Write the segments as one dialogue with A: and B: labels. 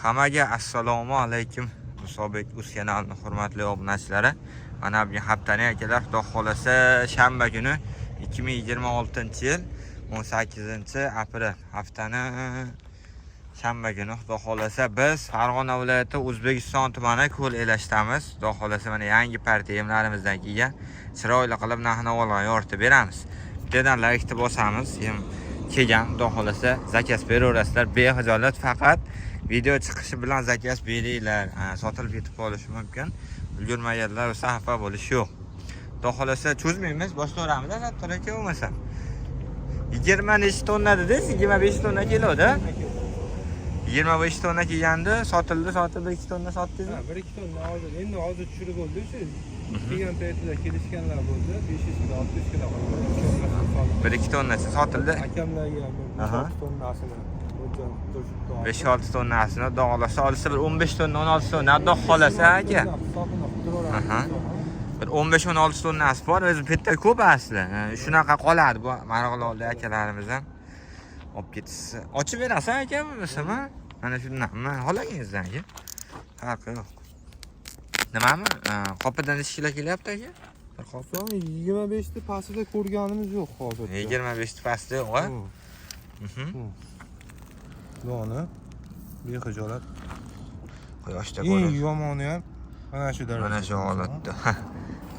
A: Hammaga assalomu alaykum. Musobek Uz kanalining hurmatli obunachilari. Mana bu haftaning akalar, xudo xolasa shanba kuni 2026-yil 18-aprel haftani shanba kuni xudo xolasa biz Farg'ona viloyati O'zbekiston tumani Ko'l elashdamiz. Xudo xolasa mana yangi partiyalarimizdan keyin chiroyli qilib narx-navolarga yoritib beramiz. Bittadan like bosamiz. Kelgan xudo xolasa zakaz beraverasizlar. Behijolat faqat video chiqishi bilan zakaz beringlar. Sotilib ketib qolishi mumkin. Ulgurmaganlar esa xafa bo'lish yo'q. Xudo xolasa cho'zmaymiz, boshlayveramiz. Hatto aka bo'lmasa 20 necha tonna dedingiz? 25 tonna keladi. 25 tonna kelganda sotildi, 2 tonna sotdingizmi?
B: 1-2 tonna hozir. Endi hozir tushirib bo'ldi shu. Kelgan paytida kelishganlar bo'ldi. 500 kilo, 600 kilo qoldi.
A: 1-2 tonnasi sotildi.
B: Akamlarga 5 tonnasini
A: 5-6 tonnasini xudo xolasa olsa bir 15 tonna, 16 tonna xudo xolasa aka. Bir 15-16 tonnasi bor, o'zi bitta ko'p asli. Shunaqa qoladi bu Marg'ilonlik akalarimizdan. Olib ketsa, ochib berasan aka bo'lmasami? Mana shundanmi? Xolangizdan aka. Farqi yo'q. Nimami? Qopidan necha kilo kelyapti aka? Bir qop.
B: 25 ta pastida ko'rganimiz yo'q hozir.
A: 25 ta pastida yo'q-a?
B: Noni behijolat.
A: Quyoshda
B: Eng
A: ko'rib.
B: yomoni ham mana shu darajada.
A: Mana shu holatda.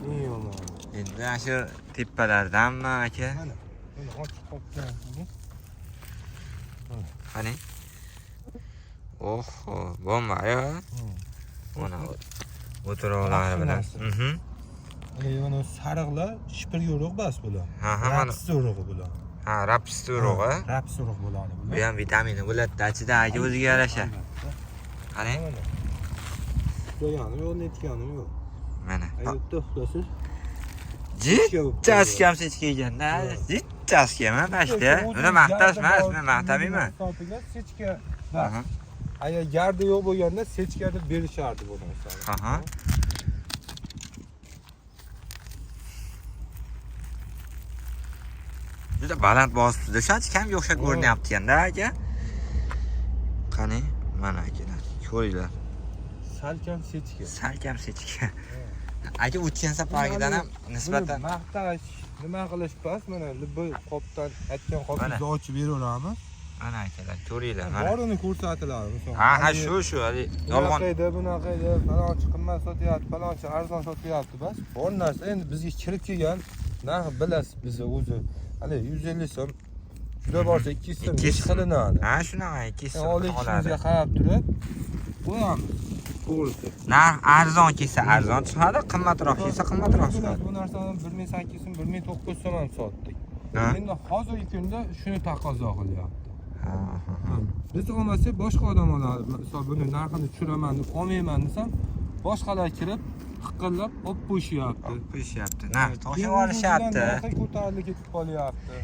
B: Eng yomoni.
A: Endi mana shu tepalardanmi aka?
B: Mana ochiq qopgan.
A: Qani? Oh, bomba-ya. Mana o'tiroqlari bilan.
B: Mana sariqlar shipirga urug' bas bular.
A: Mana
B: rapsda urug'i bular.
A: Ha, rapsda urug'i.
B: Rapsda urug' bo'ladi bular.
A: Bu ham vitamini bo'ladi, ichida aka o'ziga yarasha. Qani?
B: Qo'yganim yo'q, netganim yo'q.
A: Mana.
B: Aytdi, xudosiz.
A: Jichchaskam sechka eganda, jichchaskam pashta. Uni maqtash emas, men maqtamayman.
B: Sechka. Agar gardi yo'q bo'lganda sechka deb berishardi bu narsani.
A: Aha. Juda baland bosibdi. Shuncha kamga o'xshab ko'rinyapti ekan-da aka. Qani? Mana akalar. Ko'ringlar.
B: Salkam sechka.
A: Aka o'tgan safargidan ham nisbatan
B: maqtash, nima qilish bas, mana bu qopdan aytgan qopni ochib beraveramiz.
A: Mana akalar, ko'ringlar. Mana
B: borini ko'rsatiladi.
A: Ha, shu, hali yolg'on.
B: Bunaqa edi, falonchi qimmat sotyapti, falonchi arzon sotyapti bas. Bor narsa endi bizga kirib kelgan narx bilasiz biz o'zi. Hali 150 so'm. Juda borsa 200 so'm qilinadi.
A: Ha, shunaqa 200 so'm
B: oladi. Olishingizga qarab turib qo'yamiz. To'g'risi.
A: Narx arzon kelsa arzon chiqadi, qimmatroq kelsa qimmatroq chiqadi.
B: Bu narsani 1800 so'm, 1900 so'm ham sotdik. Endi hozirgi kunda shuni taqozo qilyapti. Biz olmasak boshqa odam oladi. Misol buni narxini tushiraman deb olmayman desam, boshqalar kirib hiqillab olib qo'yishyapti. Narx toshib olishyapti. Narxi ko'tarilib ketib qolyapti.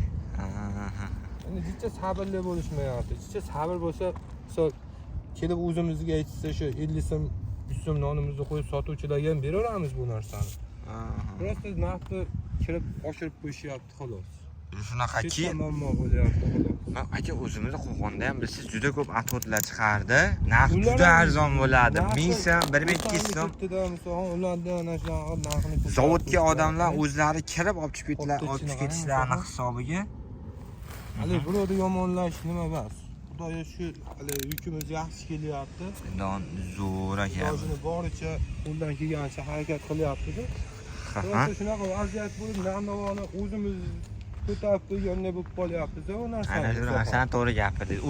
B: Endi jicha sabrli bo'lishmayapti. Jicha sabr bo'lsa, misol kelib o'zimizga aytsa shu 50 so'm, 100 so'm nonimizni qo'yib sotuvchilarga ham beraveramiz bu narsani. Prosta narxni kirib oshirib qo'yishyapti xolos.
A: Shunaqaki
B: muammo bo'lyapti xolos.
A: Aka o'zimizni Qo'qonda ham bilsiz juda ko'p atotlar chiqardi. Narx juda arzon bo'ladi. 1000 so'm, 1200 so'm.
B: Ulardan shunaqa narxini
A: zavodga odamlar o'zlari kirib olib chiqib ketishlarini hisobiga.
B: Hali birovni yomonlash nima emas. Xudoga shu hali yukimiz yaxshi kelyapti.
A: Don zo'r aka.
B: Shuni boricha qo'ldan kelgancha harakat qilyapti-da. Shunaqa vaziyat bo'lib, narxni o'zimiz ko'tarib qo'yganday bo'lib qolyapti-da bu narsani.
A: Ana shu narsani to'g'ri gapirdingiz.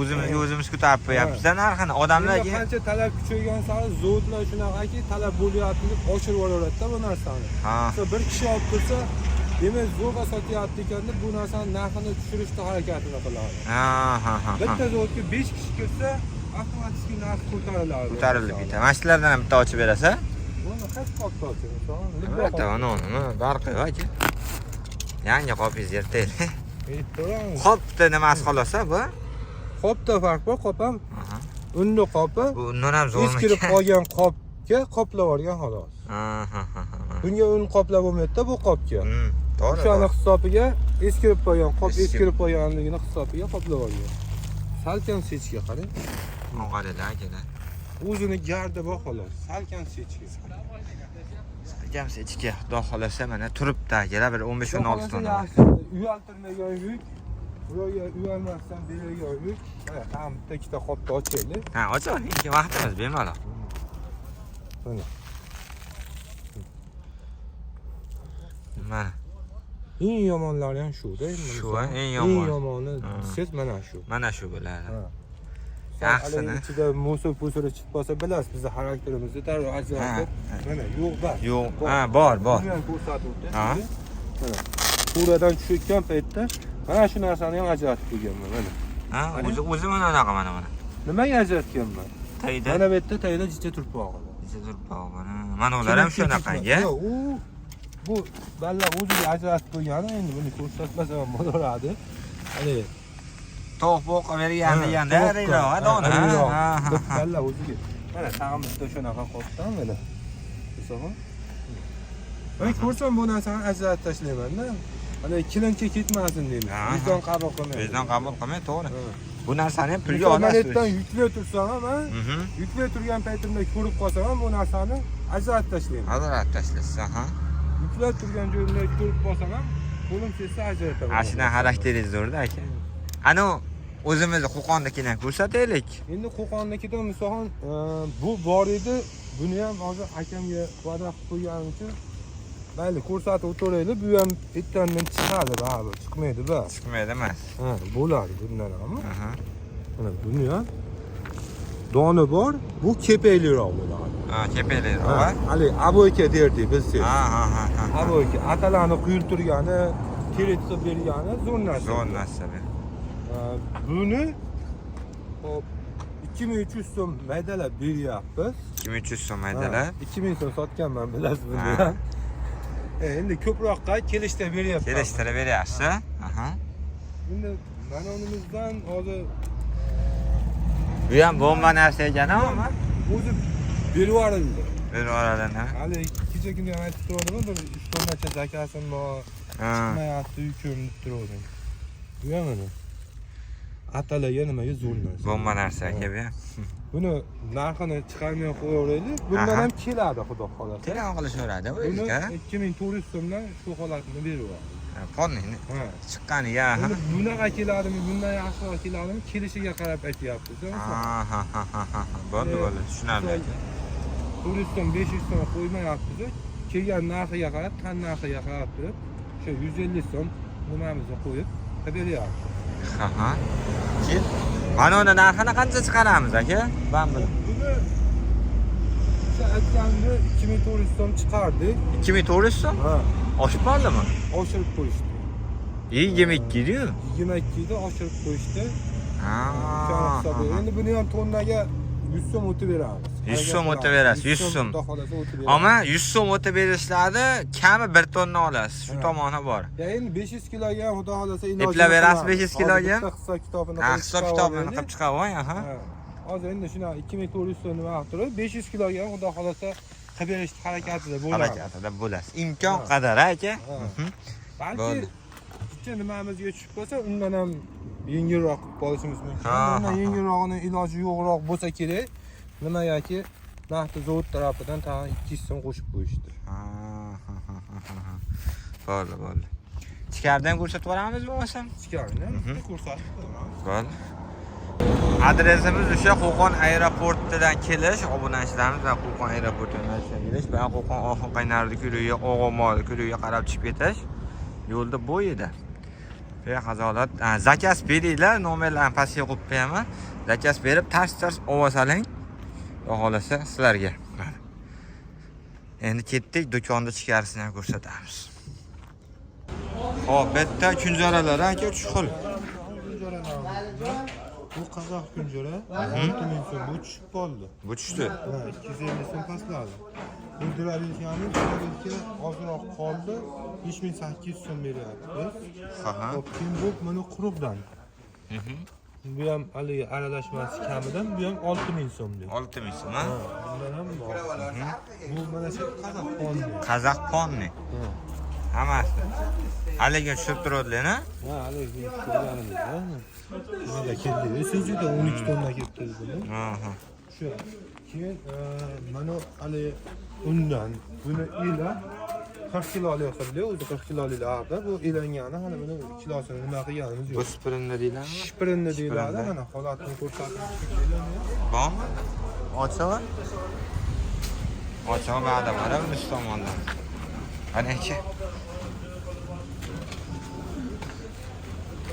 A: O'zimiz ko'tarib qo'yapmiz-da narxini. Odamlarga
B: qancha talab kuchaygan sari zavodlar shunaqaki talab bo'lyapti deb oshirib yuboradi-da bu narsani. Bir kishi olib tursa, demak zo'rg'a sotyapti ekan deb bu narsani narxini tushirishga harakatini qiladi. Bitta zavodga 5 kishi kirsa, avtomatik narx ko'tariladi.
A: Ko'tarilib ketadi. Mana shulardan ham bitta ochib berasa?
B: Buni qaysi qopda ochamiz?
A: Bitta nima farqi yo'q aka. Yangi qopingiz yirtaylik. Qopda nimasi xolosa bu?
B: Qopda farq bor, qop ham. Unda qopi.
A: Bu undan ham zo'rmi?
B: Eskirib qolgan qopga qoplab olgan xolos. Bunga un qoplab bo'lmaydi-da bu qopga. To'g'ri. O'shani hisobiga eskirib qolgan qop, eskirib qolganligini hisobiga qoplab olgan. Salkam sechga qarang.
A: Og'alida akalar.
B: O'zini gardi bor xolos. Salkam sechki.
A: Salkam sechki. Xudo xolasa mana turibdi akalar bir 15-16 tonna.
B: Uyaltirmagan yuk. Buraya uyalmasdan beragan yuk. Mana ham bitta ikkita qopni ochaylik.
A: Ha, oching. Ikki vaqtimiz bemalol.
B: Mana.
A: Mana.
B: Eng yomonlari ham shu-da.
A: Shu eng yomon.
B: Eng yomoni siz mana shu.
A: Mana shu bo'ladi.
B: Yaxshini ichida musor chiqib qolsa bilasiz, bizning xarakterimizni darrov ajratib. Mana yo'q bor.
A: Yo'q. Ha, bor.
B: Buni ham ko'rsatuvdi. Ha. Mana. Quradan tushayotgan paytda mana shu narsani ham ajratib qo'yganman mana.
A: Ha, o'zi mana unaqa mana.
B: Nimaga ajratganman?
A: Tayda.
B: Mana bu yerda tayda jicha turib qolgan.
A: Jicha turib qolgan. Mana ular ham shunaqangi.
B: Yo'q, bu balla o'ziga ajratib qo'ygani, endi buni ko'rsatmasam ham bo'laveradi. Hali
A: to'q boqqa berganda deydi, adona. Ha.
B: Balla o'ziga. Mana tag'in bitta shunaqa qopdan mana. Ko'rsaman. Men ko'rsam bu narsani ajratib tashlayman-da. Hali kelincha ketmasin deyman. Vijdon qabul qilmay.
A: Vijdon qabul qilmay, to'g'ri. Bu narsani ham pulga olasiz.
B: Samolyotdan yuklab tursam ham, yuklab turgan paytimda ko'rib qolsam ham bu narsani ajratib tashlayman.
A: Ajratib tashlaysiz, ha.
B: Yuklab turgan joyimda ko'rib qolsam ham, qo'lim kelsa ajrataman.
A: Ashuna xarakteringiz zo'rda aka. Ana o'zimizni Qo'qondagidan ko'rsataylik.
B: Endi Qo'qondagidan misolan bu bor edi, buni ham hozir akamga va'da qilib qo'yganim uchun mayli ko'rsatib o'tiraylik, bu ham bittadan chiqadi, baribir chiqmaydi-da.
A: Chiqmaydi emas.
B: Ha, bo'ladi bundan ham. Mana buni ham doni bor, bu kepakliroq bo'ladi.
A: Ha, kepakliroq.
B: Hali aboyka derdik biz.
A: Ha.
B: Aboyka atalarni quyiltirgani, terit qilib bergani zo'r narsa.
A: Zo'r narsa.
B: Buni hop 2300 so'm maydalab beryapmiz.
A: 2300 so'm maydalab.
B: 2000 so'm sotganman, bilasiz buni. Endi ko'proqqa kelishda beryapman.
A: Kelishtirib beryapsiz. Aha.
B: Endi mana unimizdan hozir
A: bu ham bomba narsa ekan-a?
B: O'zi berib yuborildi.
A: Berib yuborildi.
B: Hali kecha-kunda aytib turdim, bir 3 tonnacha zakasim bor. Chiqmayapti, yukim deb turdim. Bu ham mana. Atalarga nimaga zo'r narsa.
A: Bomba narsa aka bu.
B: Buni narxini chiqarmay qo'yaveraylik. Bundan ham keladi, xudo xolasa.
A: Telefon qilishaveradi
B: o'ziga. 2400 so'mdan shu holatini berib yuboradi.
A: Qonni. Chiqqaniga.
B: Bunaqa keladimi, bundan yaxshiroq keladimi, kelishiga qarab aytyapmiz.
A: Ha. Bo'ldi, tushunarli aka.
B: 400 so'm, 500 so'm qo'ymayapmiz. Kelgan narxiga qarab, tan narxiga qarab turib, shu 150 so'm nimamizni qo'yib beryapmiz.
A: Ha. Keyin mana uni narxini qancha chiqaramiz aka? Buni
B: aytganda 2400 so'm chiqardik.
A: 2400 so'm?
B: Ha.
A: Oshib qoldimi?
B: Oshirib qo'yishdi.
A: 22 edi-yu.
B: 22 da oshirib qo'yishdi.
A: Ha.
B: Endi buni ham tonnaga 100 so'm o'tib beramiz.
A: 100 so'm o'tib berasiz, 100 so'm. Ammo 100 so'm o'tib berishlarida kami 1 tonna olasiz. Shu tomoni bor.
B: Ya endi 500 kiloga ham xudo xolasa iloji
A: eplab berasiz 500 kiloga.
B: Hisob kitobini
A: hisob kitobini qilib chiqaring, ha.
B: Hozir endi shuna 2400 so'm nima qilib turib, 500 kiloga ham xudo xolasa qilib berish harakatida bo'lamiz.
A: Harakatida bo'lasiz. Imkon qadar aka.
B: Balki kichik nimamizga tushib qolsa, undan ham yengilroq qilib qolishimiz mumkin. Undan yengilrog'ini iloji yo'qroq bo'lsa kerak. Nimagaki nafti zavod tarafidan tag'in 200 so'm qo'shib qo'yishdi.
A: Bo'ldi. Ichkaridan ko'rsatib yuboramiz bo'lmasam?
B: Ichkaridan ko'rsatib qo'yamiz.
A: Bo'ldi. Adresimiz o'sha Qo'qon aeroportidan kelish, obunachilarimiz va Qo'qon aeroportidan kelish, va Qo'qon Oxunqaynardi ko'riga, Og'omol ko'riga qarab chiqib ketish yo'lda bo'yida. Behazolat, zakaz beringlar, nomerlarni pastga qo'yib qo'yaman. Zakaz berib, tars ovosalang. Xohlasa sizlarga. Endi ketdik, do'konda ichkarisini ham ko'rsatamiz. Xo'p, bitta kunjoralar aka 3 xil.
B: Bu qozoq kunjora 6000 so'm bu tushib qoldi.
A: Bu tushdi.
B: 250 so'm pastladi. Bu duralikani ozroq qoldi. 5800 so'm beryapmiz.
A: Ha.
B: Xo'p, keyin bu mana quruqdan. Bu ham haligi aralashmasi kamidan, bu ham 6000 so'm deydi.
A: 6000 so'm, ha?
B: Bundan ham bor. Bu mana shu qozoq qonni.
A: Qozoq qonni. Hammasi. Haliga tushib turadilar-a?
B: Ha, haliga turganimiz. Mana keldi. Sizda 12 tonna ketdi.
A: Ha.
B: Shu. Keyin mana hali undan buni ila 40 kilolik qildi, o'zi 40 kiloliklarda bu elangani hali buni kilosini nima qilganimiz
A: Bu
B: yo'q.
A: spirinni deylarmi?
B: Shpirinni deyiladi, mana holatini ko'rsatib
A: Bormi? Ochig'i? Ochig'i ba'da mana bu tomondan. Qanaqa?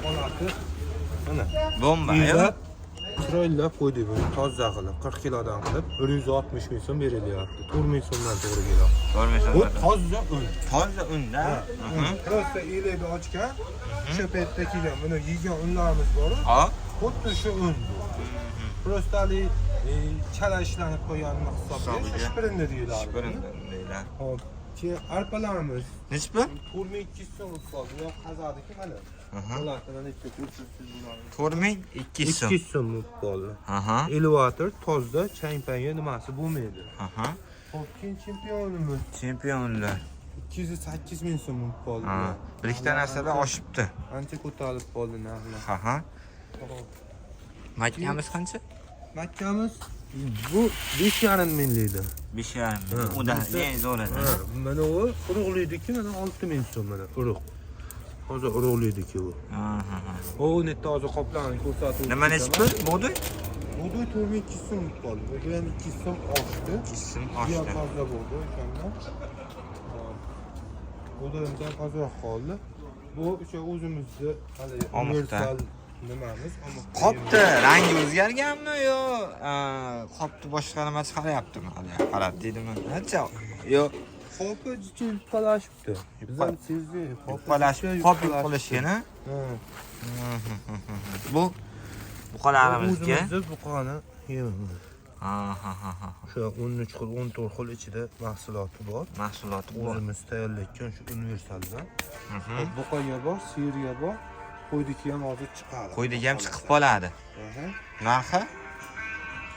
B: holati mana.
A: Bomba,
B: Ila
A: yo'q?
B: chiroylab qo'ydik buni toza qilib 40 kilodan qilib 160 ming so'm berilyapti. 4 ming so'mdan to'g'ri kelyapti.
A: Ko'rmaysan.
B: Bu toza un.
A: Toza unda.
B: Prosta ilayni ochgan, o'sha paytda kelgan buni yegan unlarimiz bor.
A: Ha?
B: Xuddi shu un. Prostali chala ishlanib qo'yganini hisoblash shpirinni deyiladi.
A: Spirinni deylar.
B: Hop, keyin arpalarimiz
A: Nech pul?
B: 4200 so'm hisob. Bu qazadiki mana. Holatini necha ko'rsatsangiz bo'ladi.
A: 4200 so'm.
B: 200 so'm bo'ldi.
A: Aha.
B: Elevator toza, chang-panga nimasi bo'lmaydi.
A: Aha.
B: Hop, keyin chempionimiz
A: Chempionlar.
B: 208 ming so'm bo'ldi.
A: Ha. Bir ikkita narsalar oshibdi.
B: Ancha ko'tarilib qoldi narxlar.
A: Aha. Makkamiz qancha?
B: Makkamiz bu 5,5 minglikda.
A: 5,5. Unda eng zo'rida.
B: Mana u urug'liydiki, mana 6 ming so'm mana urug'. Hozir urug'liydiki u.
A: Aha.
B: O net toza qoplarni ko'rsatib.
A: Nima nech pul? Bug'doy?
B: Bug'doy 4200 so'm qoldi. Bu ham 200 so'm oshdi.
A: 200 so'm
B: Yo,
A: oshdi.
B: toza bo'ldi o'shanda. Bug'doyimdan ozroq qoldi. Bu o'sha o'zimizni hali universal nimamiz,
A: Qopni rangi o'zgarganmi yo qopni boshqa nima chiqaryaptimi hali? Qarab deydimi? Necha? Yo,
B: qopi jichil palashibdi. Bizdan sezdi.
A: qop qilishgani. Bu buqalarimizga.
B: O'zimizda buqani yeymiz.
A: Ha.
B: Shu 13 xil, 14 xil ichida mahsuloti bor.
A: Mahsuloti bor.
B: O'zimiz tayyorlayotgan shu universaldan. Buqaga bor, sirga bor. Qo'ydiki ham hozir chiqadi.
A: Qo'ydiki ham chiqib qoladi. Narxi?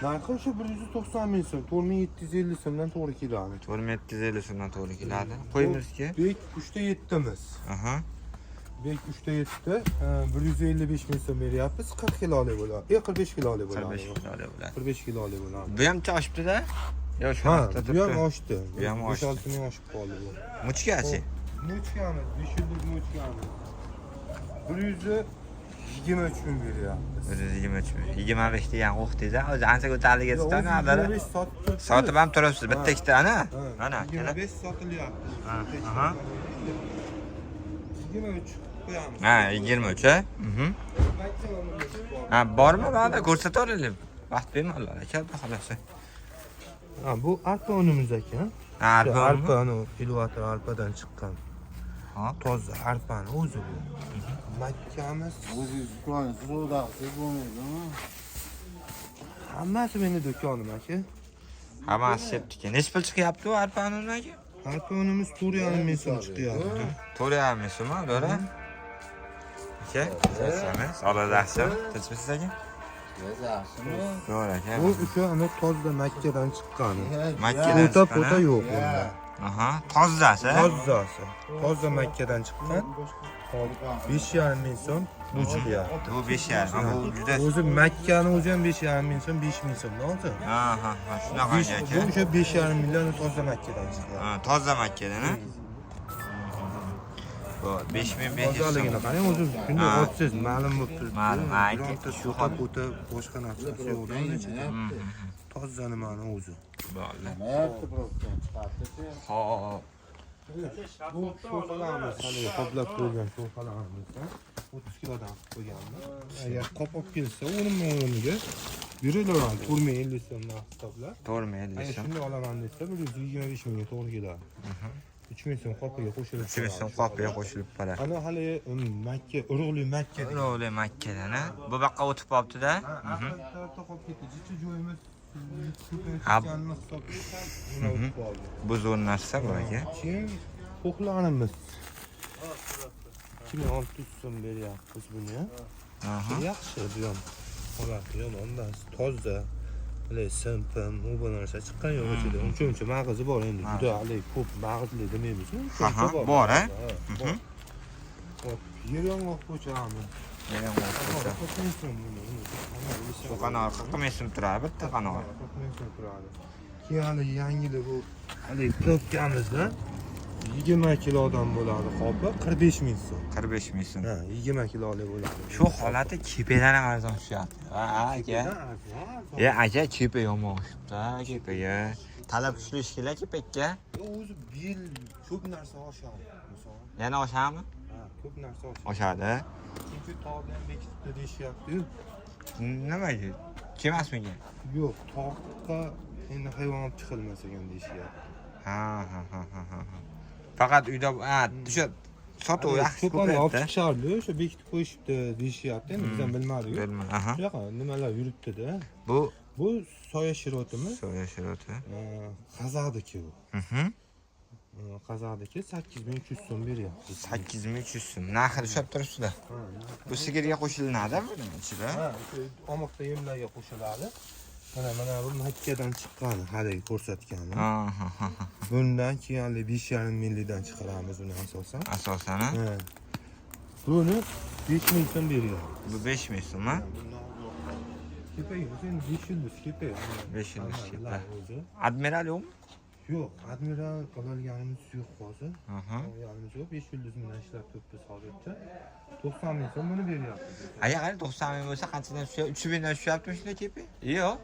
B: Narxi shu 190 ming so'm, 4750 so'mdan to'g'ri keladi.
A: 4750 so'mdan to'g'ri keladi. Qo'ymizki?
B: Bek 3 ta 7tamiz.
A: Aha.
B: Bek 3 ta 7 155 ming so'm beryapmiz, 40 kilolik bo'ladi. 45 kilolik bo'ladi.
A: 45 kilolik bo'ladi.
B: 45 kilolik bo'ladi.
A: Bu ham oshibdi-da? Yo, shu
B: Ha,
A: vaqtda
B: bu ham oshdi.
A: Bu ham oshdi.
B: 5-6 ming oshib qoldi bu.
A: Muchkachi.
B: Muchkamiz, 5 yillik muchkamiz. 123 ming beryapmiz.
A: 123 ming. 25 degan o'qdingiz, o'zi ancha ko'tarilib ketdi-da, nalari.
B: 25 sotib.
A: Sotib ham turibsiz, bitta ikkita ana. Mana,
B: 25 sotilyapti.
A: Aha.
B: 23 qo'yamiz.
A: Ha, 23, ha? Ha, bormi? Ba'da ko'rsataveraylik. Vaqt bermanglar, aka, xolos.
B: Ha, bu arpa unimiz ekan. Arpani, elevator arpadan chiqqan.
A: Ha,
B: Toza arpani o'zi bu. Makkamiz
C: o'zingiz qurolni suvdaqsiz bo'lmaydimi?
B: hammasi meni do'konim aka.
A: hammasi septiki. Nech pul chiqyapti u arpani aka?
B: Arpa unimiz 4,5 ming so'm chiqyapti.
A: 4,5 ming so'm, to'g'ri? Aka, sizlarmiz, oladasiz. Tinchmisiz aka?
C: Yaxshimi?
A: To'g'ri aka.
B: Bu o'sha ana toza Makkadan chiqqani.
A: Makkadan
B: Pota
A: chiqqan.
B: yo'q bunda.
A: Aha, tozasi.
B: Tozasi. Toza Makkadan chiqqan. 5,5 ming so'm bu chiqyapti.
A: Bu 5,5. Bu juda.
B: O'zi Makkani o'zi ham 5,5 ming so'm, 5 ming so'm hozir.
A: Aha, shunaqa
B: Bu
A: aka.
B: o'sha 5,5 mingdan toza Makkadan chiqyapti.
A: Ha, toza Makkadan, ha? Bu 5500
B: Tozaligini
A: so'm.
B: qarang, o'zi shunday ochsiz, ma'lum bo'lib turibdi.
A: Ma'lum,
B: Bironta
A: shu
B: suqa pota boshqa narsasi yo'q. Toza nimani o'zi.
A: Bo'ldi.
C: Mayapti просто chiqardi.
A: Xo'p.
B: Bu sho'xalarimiz, hali qoplab qo'ygan sho'xalarimizdan 30 kilodan qo'yganmiz. Agar qop olib kelsa, o'rniga berilaveradi. 4,50 so'mdan hisoblab.
A: 4,50
B: Agar
A: so'm.
B: shunday olaman desa, 125 mingga to'g'ri keladi. 3 ming so'm qopiga qo'shilib.
A: 3 ming so'm qopiga qo'shilib qoladi.
B: Ana hali Makka, urug'li Makka.
A: Urug'li Makkadan, ha? Bu yoqqa o'tib qolibdi-da.
B: Qolib ketdi. Jichi joyimiz
A: Ha.
B: hisoblab.
A: Bu zo'r narsa bu aka.
B: Keyin qo'qlarimiz 2600 so'm beryapmiz buni.
A: Aha.
B: Yaxshi bu ham. Holati yomon emas, toza. Hali simpim, u bu narsa chiqqan yo'q ichida. Uncha mag'izi bor endi. Juda hali ko'p mag'izli demaymiz.
A: Aha, bor, ha?
B: Bor. Hop, yer yong'oq ko'chamiz.
A: Million o'rtada. Shu qanor 40 ming so'm turadi bitta qanor.
B: Keyin hali yangili bu hali topganimizda 20 kilodan bo'ladi qopi 45 ming so'm.
A: 45 ming so'm.
B: Ha, 20 kilolik bo'ladi.
A: Shu holati kepadan arzon tushyapti. Ha, aka. Aka kepa yomon chiqibdi, kepaga. Talab kuchli ish kelar kepakka.
B: O'zi bil ko'p narsa oshadi. Misol.
A: Yana oshadimi?
B: Ha, ko'p narsa oshadi.
A: Oshadi.
B: Chunki tog'dan bekitibdi deyishyapti-yu.
A: Nimaga? Kemasmikan?
B: Yo'q, tog'ga endi hayvonot chiqilmas ekan deyishyapti.
A: Ha. Faqat uyda o'sha sotuv yaxshi
B: cho'ponni olib
A: ko'payapti.
B: chiqishardi, o'sha bekitib qo'yishibdi deyishyapti. Endi biz ham bilmadik-ku.
A: Bilma, aha.
B: Shunaqa nimalar yuribdi-da.
A: Bu
B: soya shirotimi?
A: soya shiroti.
B: Qazaqdiki bu.
A: Mhm.
B: Qazaqdiki 8300 so'm beryapti.
A: 8300 so'm. Narxi tushib turibsizda. Bu sigirga qo'shilinadi buni ichida.
B: Ha, omoqda yemlarga qo'shiladi. Mana bu makkadan chiqqan, hali ko'rsatganim.
A: Ha.
B: Bundan keyin 5,5 millidan chiqaramiz uni asosan.
A: Asosan.
B: Ha. Buni 5000 so'm beryapti.
A: Bu 5000 so'm, ha?
B: Kepayi, o'zing 5 yillik kepayi.
A: 5 yillik kepa.
B: o'zi.
A: Admiral yo'qmi?
B: Yo'q, admiral olganimiz yo'q hozir.
A: Aha.
B: Olganimiz yo'q, 5 yillik bilan ishlab turibdi hozircha. 90 ming so'm buni beryapti.
A: Agar 90 ming bo'lsa qanchadan tushyapti? 3000 dan tushyaptimi shunday kepa? Yo'q.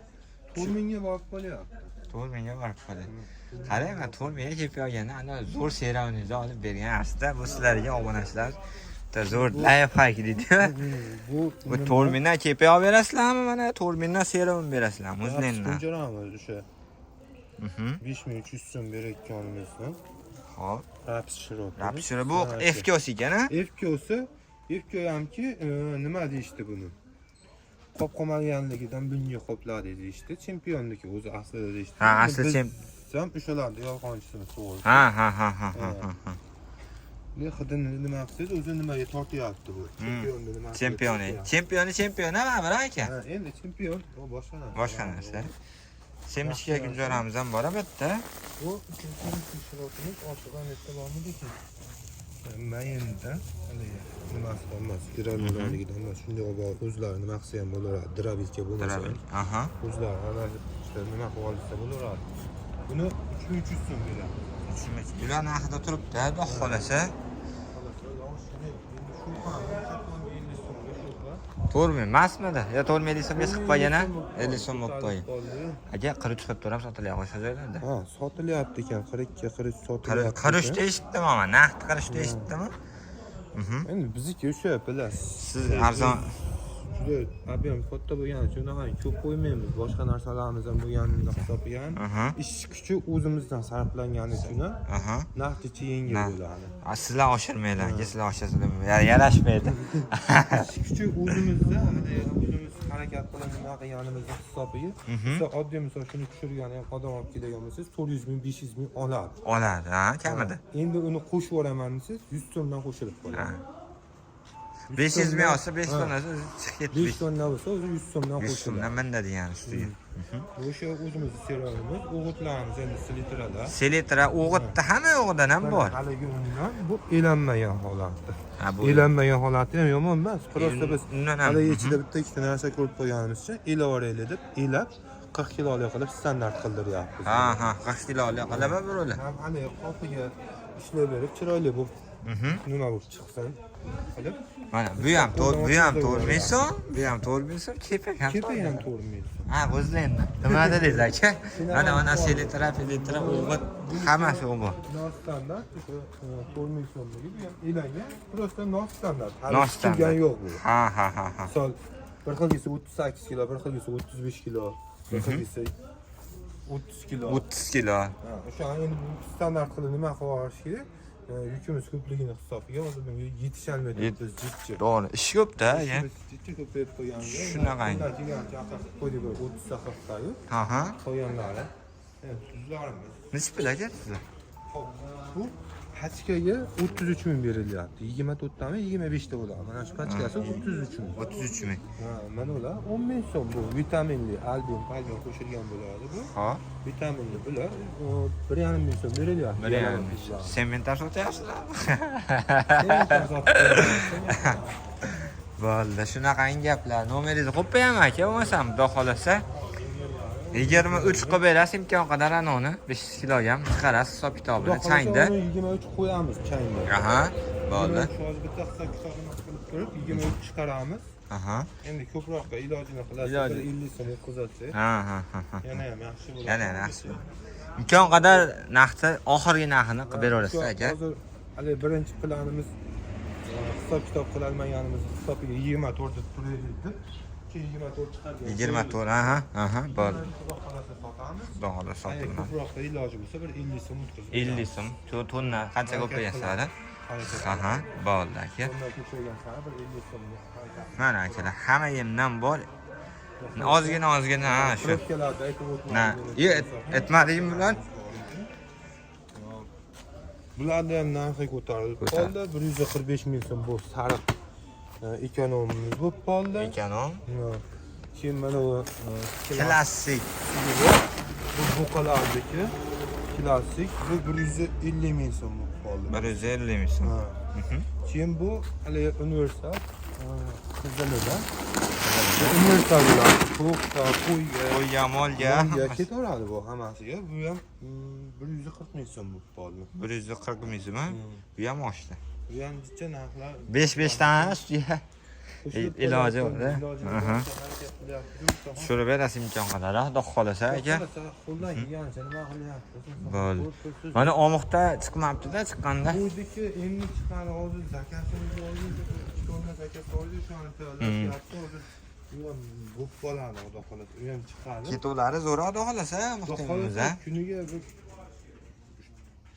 B: 4 mingga borib qolyapti.
A: 4 mingga borib qoladi. Qarang, 4 mingga kepa olganda ana zo'r seravnizni olib bergan aslida bu sizlarga obunachilar. Zo'r lifehack deydi-ku.
B: Bu
A: 4 mingdan kepa olib berasizlarmi? Mana 4 mingdan serum berasizlarmi? O'zlaringdan.
B: Kunjaramiz o'sha. 5300 so'm berayotganimizdan.
A: Hop.
B: Raps shirot.
A: Raps shirot bu FKOS ekan-a?
B: FKO hamki nima deyishdi buni? Qop qolmaganligidan bunga qopladi deyishdi. Chempionniki o'zi aslida deyishdi.
A: Ha, asli
B: ham o'shalarni yolg'onchisini so'radi.
A: Ha.
B: Ne xidini nima qildi, o'zi nimaga tortyapti bu? Chempionni nima?
A: Chempioni va aka.
B: Ha, endi chempion o boshqa narsa.
A: Boshqa narsa. Semishga gunjoramiz ham bor bitta.
B: Bu ikkinchi shirotimiz oshiqan nechta bormidi-ki? Mayinda nimasi emas, iromadaligidan emas, shunday bor, o'zlari nima qilsa ham bo'laveradi, drabilka bo'lmasa.
A: Aha.
B: O'zlari ana işte nima qilib olsa bo'laveradi. Buni 3300 so'm beradi.
A: Ular narxida turibdi, xudo xolasa. 4 ming emasmidi? Yo 4 ming so'mga chiqib qolgan-a? 50 so'm bo'lib qo'ygan. Aka qirib chiqib turib sotilyapti o'sha joylarda.
B: Ha, sotilyapti ekan, 42 qirish sotilyapti.
A: Qirish deyishdimi mana? Naqd qirish deyishdimi?
B: Endi bizniki o'sha bilasiz.
A: Siz arzon
B: juda ob'em katta bo'lgani uchun ko'p qo'ymaymiz. Boshqa narsalarimiz ham bo'lganini hisobiga ish kuchi o'zimizdan sarflangani uchun narxi yengil bo'ladi.
A: Sizlar oshirmanglar, sizlar oshirsalar yarashmaydi.
B: Ish kuchi o'zimizda, o'zimiz harakat qilib nima qilganimizni hisobiga. Siz oddiy misol shuni tushirgan ham odam olib kelgan bo'lsangiz 400 ming, 500 ming oladi.
A: Oladi, ha, kamida.
B: Endi uni qo'shib yuboraman desiz, 100 so'mdan qo'shilib qoladi.
A: 500 ming olsa 5 so'mdan chiqib ketdi.
B: 5 so'mdan bo'lsa o'zi 100 so'mdan
A: 100
B: qo'shiladi.
A: so'mdan menda degan ustiga.
B: O'sha o'zimizni seravimiz, o'g'itlarimiz endi selitrada.
A: Selitra o'g'itda hamma o'g'idan ham bor.
B: Haligi undan bu elanmagan holati.
A: Ha, bu
B: Elanmagan holati ham yomon emas. Prosta biz
A: undan ham.
B: hali ichida bitta ikkita narsa ko'rib qo'yganimiz uchun elaveraylik deb elab 40 kilolik qilib standart qildiryapmiz.
A: Ha, 40 kilolik qilaba birola.
B: Ham hali qopiga ishlab berib chiroyli bu. Nima bo'lib chiqsin qilib.
A: Mana bu ham 4 ming so'm, bu ham 4 ming so'm, kepak ham.
B: Kepak ham 4 ming so'm.
A: Ha, o'zlaringda. Nima dedingiz aka? Mana selitra, o'g'it hammasi u bor.
B: Nostandart, 4 ming so'mligi bu ham elangan, prosta nostandart.
A: Nostandart
B: yo'q bu.
A: Ha.
B: Misol bir xilgisi 38 kilo, bir xilgisi 35 kilo, bir xilgisi 30 kilo.
A: 30 kilo.
B: Ha, o'sha endi bu standart qilib nima qilib olish kerak? Yukimiz ko'pligini hisobiga hozir bunga yetisholmaydi biz jiddiy.
A: To'g'ri, ish ko'p-da, ya.
B: Jiddiy ko'payib qo'yganmiz.
A: Shunaqa.
B: Qo'ydik 30 sahifayu.
A: Ha.
B: Qo'yganlari. Tuzlarimiz.
A: Necha pul aka sizlar?
B: Bu pachkaga 33 ming berilyapti. 24 tami 25 ta bo'ladi. Mana shu pachkasi 33 ming.
A: 33 ming.
B: Ha, mana ular 10 ming so'm bu vitaminli album qo'shilgan bo'ladi bu.
A: Ha.
B: Vitaminli bular 1,5 ming so'm berilyapti.
A: 1,5 ming. Sementar sotyapsizlarmi? Bo'ldi, shunaqangi gaplar. Nomeringizni qo'ymayman aka, bo'lmasam, xudo xolasa 23 qilib berasiz imkon qadar anoni 5 kiloga ham chiqarasiz hisob kitobini changda.
B: 23 qo'yamiz changda.
A: Aha, bo'ldi.
B: Hozir bitta hisob kitobini qilib ko'rib 23 chiqaramiz.
A: Aha.
B: Endi ko'proqqa ilojini qilasiz. 50 so'm o'tkazasiz.
A: Ha.
B: Yana ham yaxshi bo'ladi.
A: Yana yaxshi. Imkon qadar narxni oxirgi narxini qilib beraverasiz aka.
B: Hozir hali birinchi planimiz hisob kitob qilolmaganimiz hisobiga 24 deb turaylik deb. 24 chiqargan.
A: 24, aha, bo'ldi.
B: Sotamiz.
A: Xudo xolasa sotiladi.
B: Ko'proqda iloji bo'lsa bir 50 so'm o'tkazib.
A: 50 so'm. Tonna qancha ko'payasizlar? Aha, bo'ldi aka.
B: Bundan ko'paygan sari bir 50 so'm.
A: Mana akalar, hamma yemdan bor. Ozgina ha shu.
B: Kelarda aytib o'tmadim.
A: Aytmadingmi bular?
B: Bularni ham narxi ko'tarilib qoldi. 145 ming so'm bu sariq ekonomimiz bo'lib qoldi.
A: Ekonom.
B: Keyin mana bu
A: Klassik.
B: bu buqalardagi klassik bu 150 ming so'm bo'lib qoldi.
A: 150 ming so'm.
B: Keyin bu hali universal qizilidan. Universal
A: Qo'yga, molga
B: ketaveradi bu hammasiga. Bu ham 140 ming so'm bo'lib qoldi.
A: 140 ming so'm. Bu ham oshdi.
B: Bu ham jicha narxlar
A: 5 tane ustiga iloji bor. Aha. Shuni berasiz imkon qadar, xudo xolasa aka.
B: Qo'ldan kelgancha nima qilyapsiz?
A: Bo'ldi. Mana omoqda chiqmabdi-da, chiqqanda.
B: Buydiki endi chiqqani hozir zakasimiz hozir 2 tonna zakat hozir shu an tayyorlashyapti. Hozir u ham bo'lib qoladi, xudo xolasa. U ham chiqadi.
A: Ketuvlari zo'r, xudo xolasa, muhtimimiz a.
B: Kuniga bir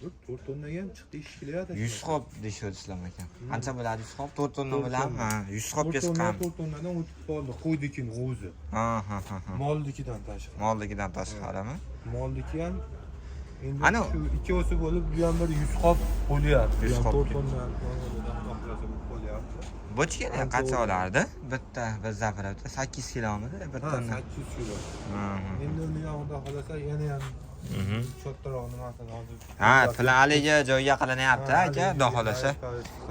B: 4 tonnaga ham chiqdi ish kelyapti.
A: 100 xop deyishibdi aka. Qancha bo'ladi 100 xop? 4 tonna bilan, 100 xopga chiqqan.
B: 4 tonnadan o'tib qoldi. Qo'ydikining o'zi.
A: Ha.
B: Molnikidan tashqari.
A: Molligidan tashqarimi?
B: Molniki ham endi
A: Ana
B: shu ikkovsi bo'lib bu ham bir 100 xop bo'lyapti.
A: 100 xop.
B: 4 tonna bo'lyapti.
A: Bochkada qancha olardi? Bitta bir zapravda 8 kilomi bir tonna.
B: 800 kilo. Endi uni yoqda xolasa yana ham cho'ttiroq nimasini hozir.
A: Ha, planaliga joyga qilinyapti aka, xudo xolasa.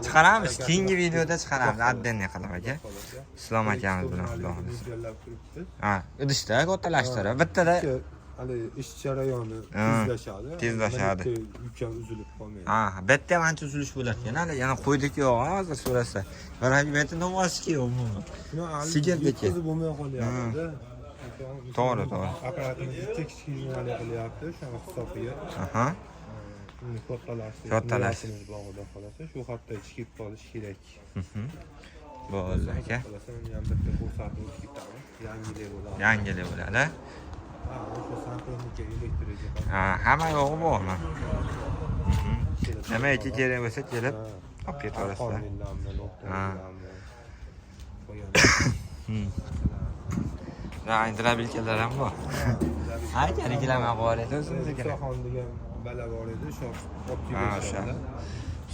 A: Chiqaramiz, keyingi videoda chiqaramiz, addenni qilib aka. Islom akamiz bilan xudo xolasa. Ha, idishda kattalashtirib, bittada
B: hali ish jarayoni tezlashadi. Yuk ham uzilib qolmaydi.
A: Ha, bitta ham ancha uzilish bo'lar ekan. Hali yana qo'ydik-ku hozir so'rasa. Rahmat namoski umuman. Sigirdiki.
B: O'zi bo'lmay qolyapti.
A: To'g'ri.
B: Apparatimizni tekshirishni qilyapti, shuni hisobiga.
A: Aha.
B: Uni
A: Kattalashtirib
B: bog'ida qolasa, shu hafta ichib kelib qolish kerak.
A: Bo'ldi aka.
B: Qolasa, uni ham bitta ko'rsatib o'tib ketamiz.
A: Yangilik bo'ladi.
B: O'sha santexnika elektrika.
A: Ha, hamma yo'g'i bormi? Nimaiki kerak bo'lsa kelib olib ketaverasizlar. Indrabilkalar ham bor. Ha, reklama qilyapti o'zingiz kerak.
B: Sohon degan bala bor edi, shu
A: o'sha.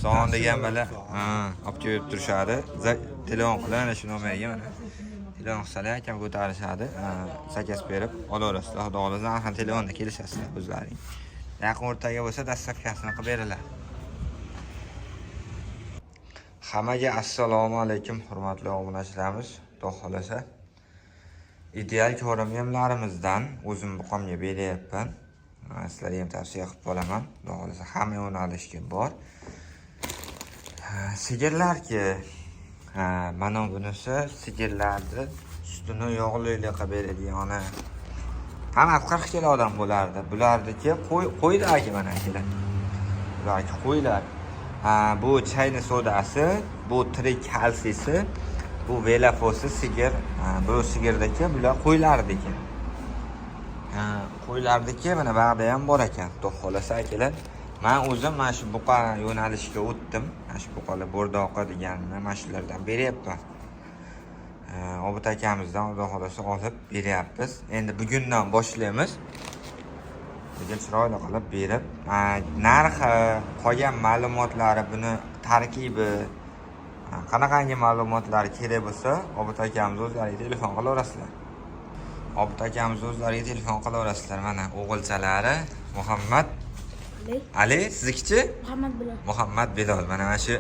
A: Sohon degan bala, olib kelib turishadi. Telefon qilib ana shu nomerga mana. Telefon qilsalar akam ko'tarishadi. Zakaz berib olaverasizlar. Xudo xolasa ham telefonda kelishasizlar o'zlaring. Yaqin o'rtaga bo'lsa dastavkasini qilib beriladi. Hammaga assalomu alaykum, hurmatli obunachilarimiz. Xudo xolasa ideal ko'rimlarimizdan o'zim buqamga beryapman. Sizlarga ham tavsiya qilib qolaman. Xudo xolasa hamma yo'nalishga bor. Sigirlarki, mana bunisi sigirlarni sutini yog'lilik qilib beradigan. Hamma 40 kilo odam bo'lardi. Bulardiki qo'ylar mana kelar. Bularki qo'ylar. Bu chayni sodasi, bu tirik kalsiysi, bu velafosi sigir. Bu sigirdagi bular qo'ylardiki. Qo'ylardiki mana bog'da ham bor ekan. Xudo xolasa akalar. Men o'zim mana shu buqa yo'nalishga o'tdim. Mana shu buqalar bo'rdoqqa degan mana shulardan beryapman. Obid akamizdan Xudo xolasa olib beryapmiz. Endi bugundan boshlaymiz. Bugun chiroyli qilib berib, narxi, qolgan ma'lumotlari, buni tarkibi, qanaqangi ma'lumotlar kerak bo'lsa, Obid akamiz o'zlariga telefon qilaverasizlar. Obid akamiz o'zlariga telefon qilaverasizlar. Mana o'g'ilchalari Muhammad Ali, siznikichi?
D: Muhammad Bilol.
A: Muhammad Bilol. Mana shu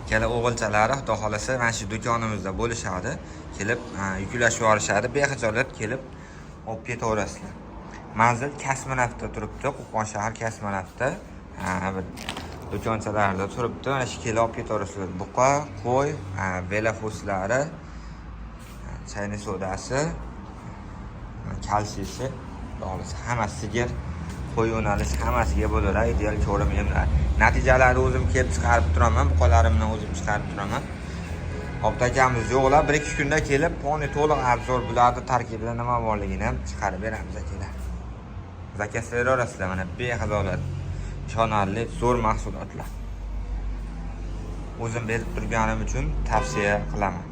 A: Kela o'g'ilchalari xudo xolasa mana shu do'konimizda bo'lishadi. Kelib yuklashib yuborishadi. Bexijolat kelib olib ketaverasizlar. Manzil Kosmonavtda turibdi, Qo'qon shahar Kosmonavtda. Bir do'konchalarda turibdi. Mana shu kelib olib ketaverasizlar. Buqa, qo'y, velafoslari, chayni sodasi, kalsiysi, xolasa hammasi sigir, qo'y yo'nalish hammasiga bo'laveradi. Ideal ko'rim yemlar. Natijalarni o'zim kelib chiqarib turaman, buqalarimdan o'zim chiqarib turaman. Obda akamiz yo'qlar, 1-2 kunda kelib, poni to'liq obzor bularni tarkibida nima borligini ham chiqarib beramiz akalar. Zakaz beraverasizlar, mana bexijolat, ishonarli, zo'r mahsulotlar. O'zim berib turganim uchun tavsiya qilaman.